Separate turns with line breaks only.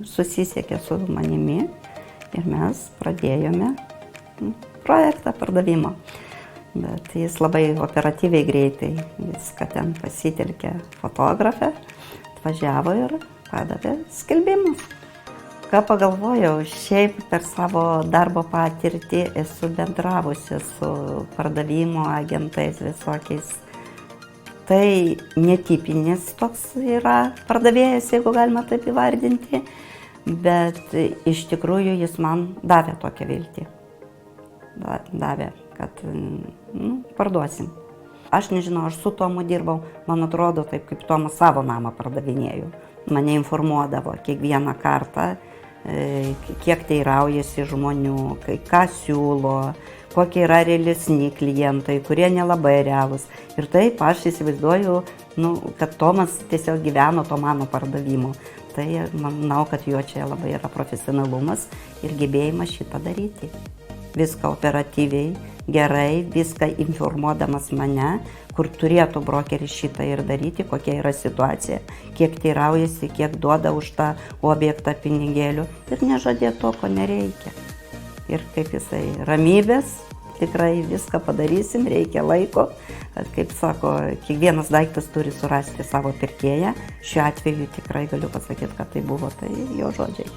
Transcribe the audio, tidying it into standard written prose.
susisiekė su manimi ir mes pradėjome projektą pardavimo. Bet jis labai operatyviai greitai viską ten pasitelkė fotografę, atvažiavo ir padavė skelbimus. Ką pagalvojau, šiaip per savo darbo patirtį esu bendravusi su pardavimo agentais visokiais. Tai netipinis toks yra pardavėjas, jeigu galima taip įvardinti, bet iš tikrųjų jis man davė tokią viltį. Davė, kad parduosim. Aš nežinau, aš su Tomu dirbau, man atrodo, taip kaip Tomas savo namą pardavinėjau. Mane informuodavo kiekvieną kartą, kiek teiraujasi žmonių, ką siūlo, kokie yra realesni klientai, kurie nelabai realūs. Ir taip aš įsivaizduoju, kad Tomas tiesiog gyveno to mano pardavimu. Tai manau, kad jo čia labai yra profesionalumas ir gebėjimas šitą daryti. Viską operatyviai, gerai, viską informuodamas mane, kur turėtų brokeris šitą ir daryti, kokia yra situacija, kiek teiraujasi, kiek duoda už tą objektą pinigėlių ir nežadėti to, ko nereikia. Ir kaip jisai, ramybės, tikrai viską padarysim, reikia laiko. Kaip sako, kiekvienas daiktas turi surasti savo pirkėją. Šiuo atveju tikrai galiu pasakyti, kad tai buvo jo žodžiai.